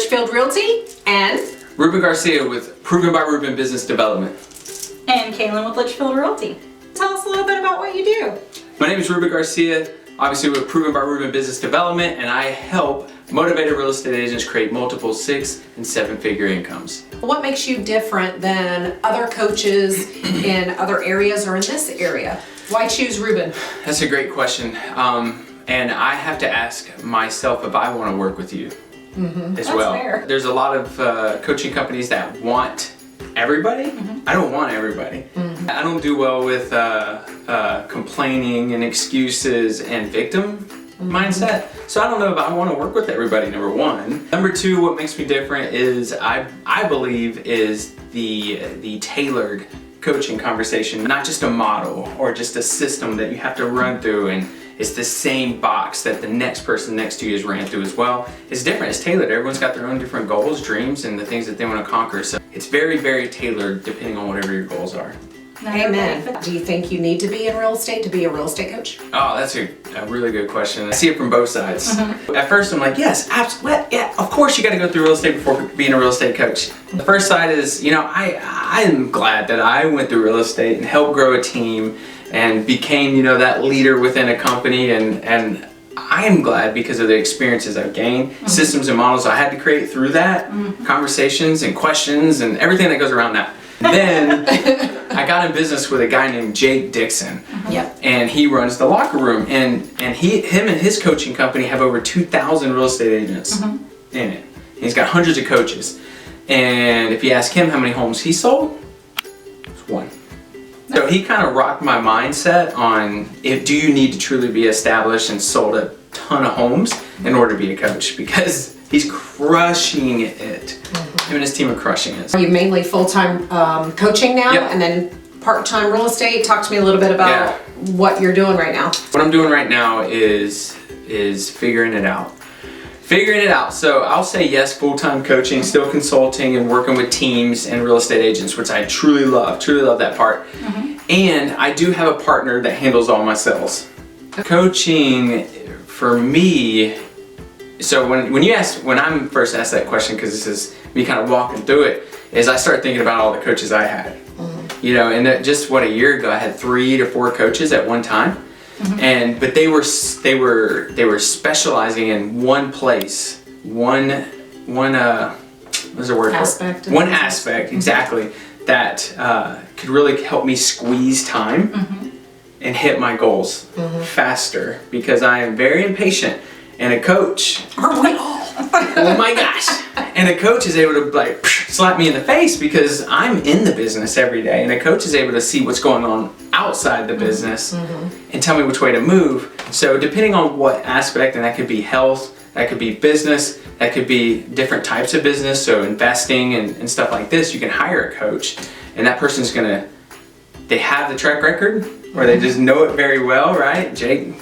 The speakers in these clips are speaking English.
Litchfield Realty, and Ruben Garcia with Proven by Ruben Business Development. And Kaylin with Litchfield Realty. Tell us a little bit about what you do. My name is Ruben Garcia, obviously with Proven by Ruben Business Development, and I help motivated real estate agents create multiple 6- and 7-figure incomes. what makes you different than other coaches in other areas or in this area? Why choose Ruben? That's a great question. And I have to ask myself if I want to work with you as well. Fair. There's a lot of coaching companies that want everybody. I don't want everybody. I don't do well with complaining and excuses and victim mindset. So I don't know if I want to work with everybody, number one. Number two, what makes me different is I believe is the tailored coaching conversation, not just a model or just a system that you have to run through and it's the same box that the next person next to you has ran through as well. It's different, it's tailored. Everyone's got their own different goals, dreams, and the things that they want to conquer. So it's very, very tailored depending on whatever your goals are. Amen. Do you think you need to be in real estate to be a real estate coach? Oh, that's a really good question. I see it from both sides. At first I'm like, yes, absolutely, yeah, of course you got to go through real estate before being a real estate coach. The first side is, you know, I'm glad that I went through real estate and helped grow a team and became, you know, that leader within a company, and I am glad because of the experiences I've gained, systems and models I had to create through that, conversations and questions and everything that goes around that. Then I got in business with a guy named Jake Dixon. Yep. And he runs the locker room, and him and his coaching company have over 2,000 real estate agents in it. He's got hundreds of coaches. And if you ask him how many homes he sold, it's one. So he kind of rocked my mindset on do you need to truly be established and sold a ton of homes in order to be a coach, because he's crushing it. Him and his team are crushing it. Are you mainly full-time coaching now, Yep. and then part-time real estate? Talk to me a little bit about what you're doing right now. What I'm doing right now is figuring it out. So I'll say yes, full-time coaching, still consulting and working with teams and real estate agents, which I truly love that part. And I do have a partner that handles all my sales. Coaching for me, so when I'm first asked that question, because this is me kind of walking through it, is I start thinking about all the coaches I had. You know, and just a year ago I had 3 to 4 coaches at one time. But they were specializing in one place, one what's the word Aspect for it? One aspect, exactly, that could really help me squeeze time and hit my goals faster, because I am very impatient, and a coach, Are we all? oh my gosh, and a coach is able to like slap me in the face because I'm in the business every day, and a coach is able to see what's going on outside the business and tell me which way to move. So depending on what aspect, and that could be health, that could be business, that could be different types of business, so investing and stuff like this, you can hire a coach, and that person's they have the track record, or they just know it very well, right? Jake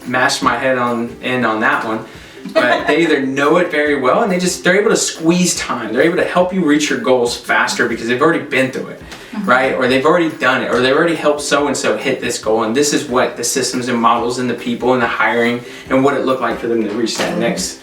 mashed my head in on that one. But they either know it very well, and they're able to squeeze time. They're able to help you reach your goals faster because they've already been through it, right? Or they've already done it, or they've already helped so-and-so hit this goal, and this is what the systems and models and the people and the hiring and what it looked like for them to reach that next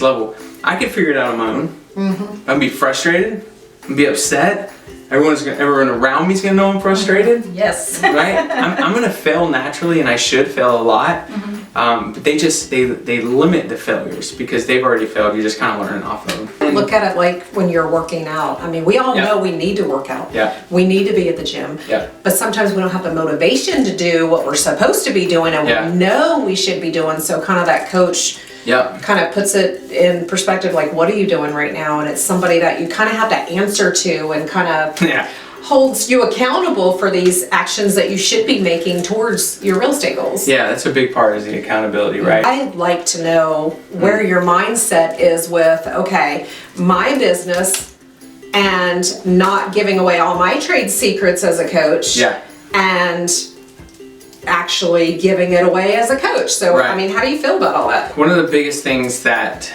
level. I could figure it out on my own. I'd be frustrated, I'd be upset. Everyone around me is gonna know I'm frustrated. Yes. Right? I'm gonna fail naturally, and I should fail a lot. But they limit the failures because they've already failed. You're just kind of learning off of them. Look at it like when you're working out. I mean, we all know we need to work out. Yeah. We need to be at the gym. Yeah. But sometimes we don't have the motivation to do what we're supposed to be doing, and we know we should be doing. So kind of that coach kind of puts it in perspective, like, what are you doing right now? And it's somebody that you kind of have to answer to, and kind of holds you accountable for these actions that you should be making towards your real estate goals. Yeah, that's a big part, is the accountability, right? I'd like to know where your mindset is with, okay, my business, and not giving away all my trade secrets as a coach. And actually giving it away as a coach. So, I mean, how do you feel about all that? One of the biggest things that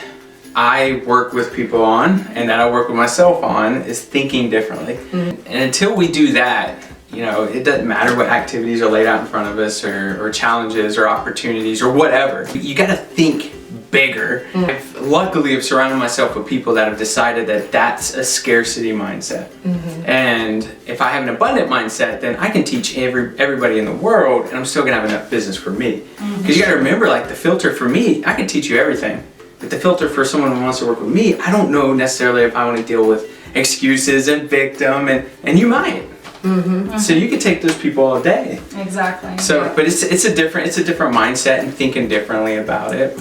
I work with people on, and that I work with myself on, is thinking differently. And until we do that, you know, it doesn't matter what activities are laid out in front of us, or challenges or opportunities or whatever. You got to think bigger. I've luckily have surrounded myself with people that have decided that that's a scarcity mindset. And if I have an abundant mindset, then I can teach everybody in the world, and I'm still gonna have enough business for me. Because you gotta remember, like, the filter for me, I can teach you everything. But the filter for someone who wants to work with me, I don't know necessarily if I want to deal with excuses and victim, and you might. So you could take those people all day. Exactly. So, but it's a different mindset and thinking differently about it.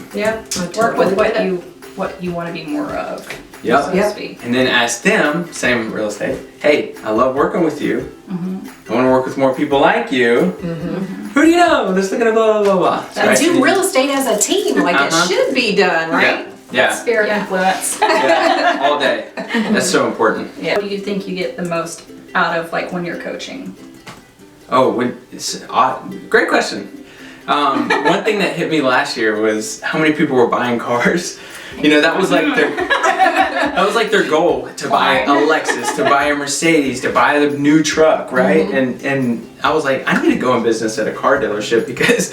Work with what you want to be more of. Yep. So to speak. And then ask them, same real estate. Hey, I love working with you. I want to work with more people like you. Who do you know? Let's look at blah blah blah blah. And do real estate as a team, like it should be done, right? Yeah. Sphere of influence. All day. That's so important. What do you think you get the most out of, like, when you're coaching? Oh, great question. One thing that hit me last year was how many people were buying cars. You know, that was like their goal, to buy a Lexus, to buy a Mercedes, to buy the new truck, right? And I was like, I need to go in business at a car dealership because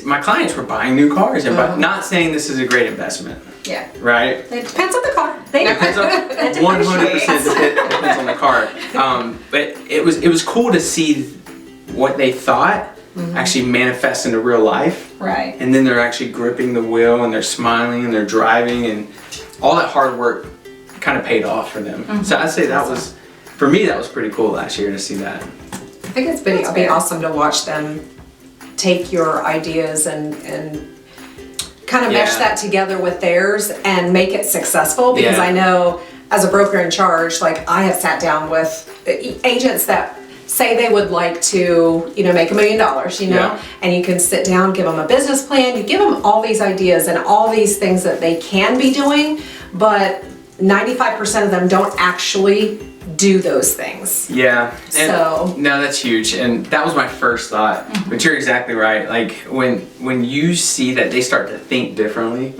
my clients were buying new cars, and not saying this is a great investment. Yeah. Right? It depends on the car. Depends on 100% depends on the car. But it was cool to see what they thought actually manifest into real life. Right. And then they're actually gripping the wheel, and they're smiling, and they're driving, and all that hard work kind of paid off for them. So I'd say that was, for me, that was pretty cool last year to see that. I think it'd be awesome to watch them take your ideas and kind of mesh that together with theirs and make it successful, because I know as a broker in charge, like, I have sat down with agents that say they would like to, you know, make $1 million, you know, and you can sit down, give them a business plan, you give them all these ideas and all these things that they can be doing, but 95% of them don't actually do those things. Yeah. So no, that's huge, and that was my first thought. But you're exactly right. Like, when you see that they start to think differently,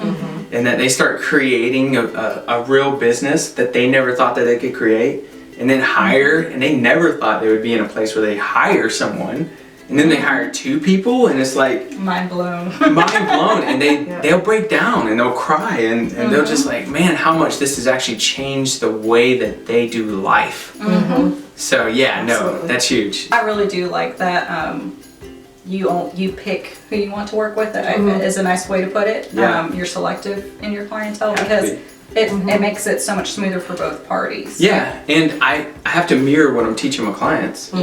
and that they start creating a real business that they never thought that they could create, and then hire, and they never thought they would be in a place where they hire someone, and then they hire 2 people, and it's like mind blown, and they'll break down and they'll cry, and they'll just like, man, how much this has actually changed the way that they do life. So no, that's huge. I really do like that. You pick who you want to work with. That is a nice way to put it. You're selective in your clientele, because it makes it so much smoother for both parties. Yeah, and I have to mirror what I'm teaching my clients.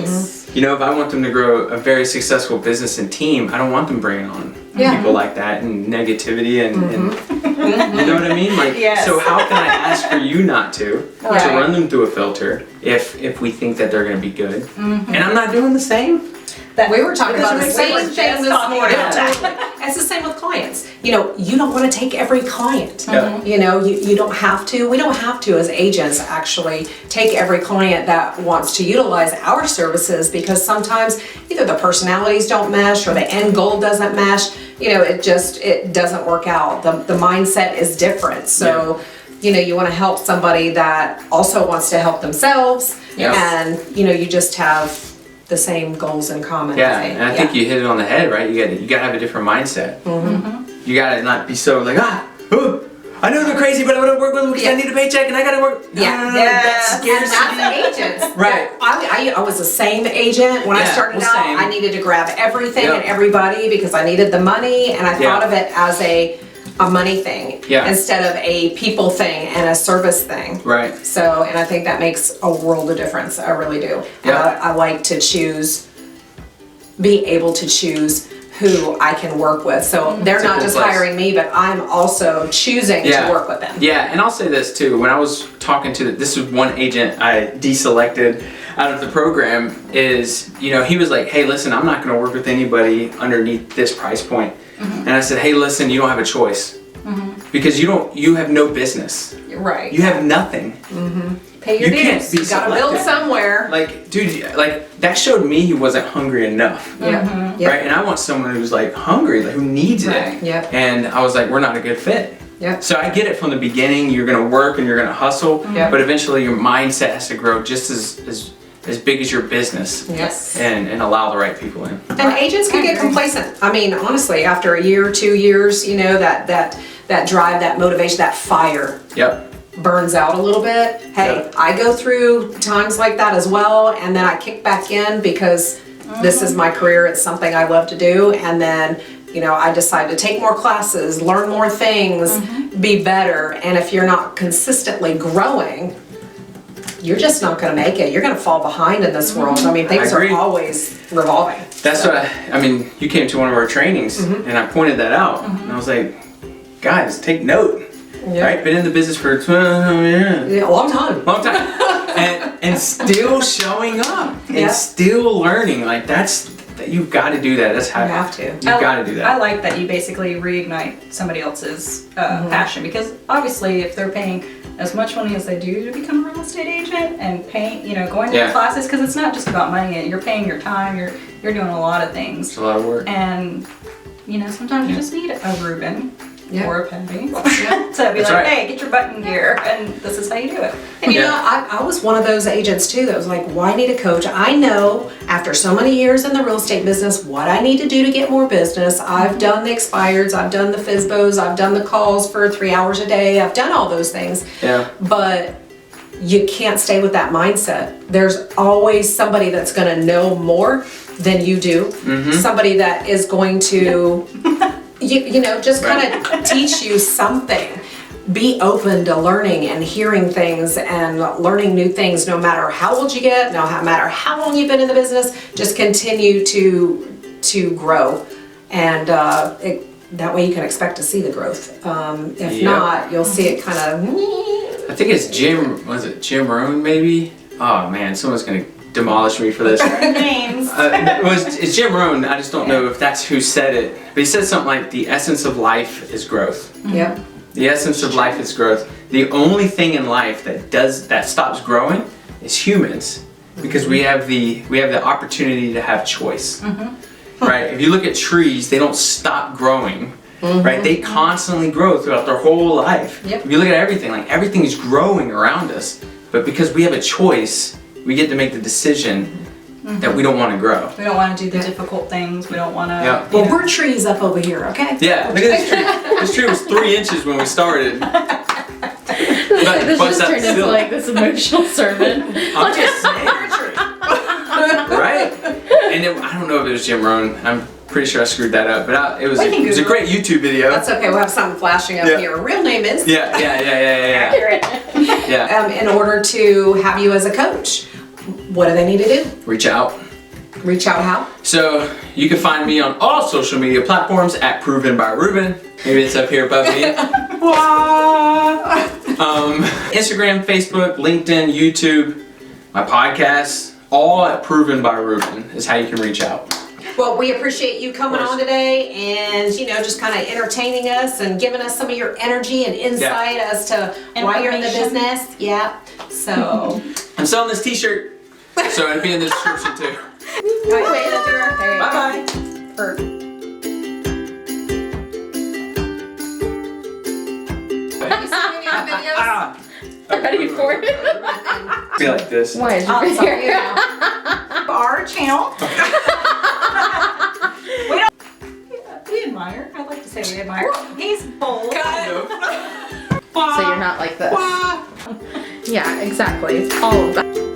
You know, if I want them to grow a very successful business and team, I don't want them bringing on people like that and negativity and you know what I mean? Like, so how can I ask for you not to run them through a filter if we think that they're going to be good? And I'm not doing the same. We were talking about the same thing this morning. Totally. It's the same with clients. You know, you don't want to take every client. You know, you don't have to. We don't have to, as agents, actually take every client that wants to utilize our services, because sometimes either the personalities don't mesh or the end goal doesn't mesh. You know, it doesn't work out. The mindset is different. So, you know, you want to help somebody that also wants to help themselves, and, you know, you just have the same goals in common. Yeah, and I think you hit it on the head, right? You gotta have a different mindset. You gotta not be so like, I know they're crazy, but I want to work with them because I need a paycheck and I gotta work. No, that's scarcity. And that's agents. Right. I was the same agent when I started out. Same. I needed to grab everything and everybody because I needed the money, and I thought of it as a money thing instead of a people thing and a service thing. Right. So, and I think that makes a world of difference. I really do. And I like to be able to choose who I can work with. So they're not just hiring me, but I'm also choosing to work with them. Yeah, and I'll say this too. When I was talking to, this was one agent I deselected out of the program, is, you know, he was like, hey, listen, I'm not gonna work with anybody underneath this price point. And I said, hey, listen, you don't have a choice. Because you have no business. Right. You have nothing. Pay your dues. You gotta build somewhere. Like, dude, like, that showed me he wasn't hungry enough. Right? And I want someone who's like hungry, like who needs it. And I was like, we're not a good fit. So I get it from the beginning. You're gonna work and you're gonna hustle, but eventually your mindset has to grow just as big as your business. And allow the right people in. And agents can get complacent. I mean, honestly, after a year, 2 years, you know, that that drive, that motivation, that fire Yep. burns out a little bit. Hey, Yep. I go through times like that as well, and then I kick back in because this is my career, it's something I love to do, and then, you know, I decide to take more classes, learn more things, be better, and if you're not consistently growing, you're just not gonna make it. You're gonna fall behind in this world. I mean, things are always revolving. That's what I mean, you came to one of our trainings and I pointed that out. And I was like, guys, take note. Yeah. Right? Been in the business for 12 years. Yeah, a long time. Long time. and still showing up and Yeah. still learning. Like you've got to do that. That's how You have to. You've got to do that. I like that you basically reignite somebody else's passion, because obviously if they're paying as much money as they do to become a real estate agent and paying, you know, going to classes, because it's not just about money. You're paying your time. You're doing a lot of things. It's a lot of work. And you know, sometimes you just need a Reuben or a Penny to be That's like, right. hey, get your butt in gear, and this is how you do it. And you know, I was one of those agents too that was like, why need a coach? I know after so many years in the real estate business what I need to do to get more business. I've done the expireds, I've done the FSBOs, I've done the calls for 3 hours a day, I've done all those things. Yeah. But you can't stay with that mindset. There's always somebody that's gonna know more than you do. Somebody that is going to, you know, just kind of teach you something. Be open to learning and hearing things and learning new things, no matter how old you get, no matter how long you've been in the business, just continue to grow. And that way you can expect to see the growth. If not, you'll see it kind of... I think it's Jim Rohn maybe? Oh man, someone's going to demolish me for this. Names. It's Jim Rohn. I just don't know if that's who said it. But he said something like, the essence of life is growth. Yep. The essence of life is growth. The only thing in life that stops growing is humans, because we have the opportunity to have choice. Right? If you look at trees, they don't stop growing. Right? They constantly grow throughout their whole life. Yep. If you look at everything, like everything is growing around us. But because we have a choice, we get to make the decision that we don't want to grow. We don't want to do the difficult things. We don't want to. Yeah. Well, we're trees up over here, okay? Yeah, look at this tree. This tree was 3 inches when we started. This just turned into like this emotional sermon. I'm just saying. Right? And I don't know if it was Jim Rohn. I'm pretty sure I screwed that up, but it was a great YouTube video. That's okay, we'll have something flashing up here. Real name is... Yeah. Accurate. Yeah. In order to have you as a coach, what do they need to do? Reach out. Reach out how? So you can find me on all social media platforms at Proven by Ruben. Maybe it's up here above me. Instagram, Facebook, LinkedIn, YouTube, my podcast, all at Proven by Ruben is how you can reach out. Well, we appreciate you coming on today and, you know, just kind of entertaining us and giving us some of your enery and insight as to why you're in the business. Yeah. So. I'm selling this t-shirt, so it'll be in the description too. Bye-bye. Ready for it? Be like this. Why is your Sorry, Our channel. We admire. I'd like to say we admire. He's bold. So you're not like this. Yeah, exactly. It's all of that.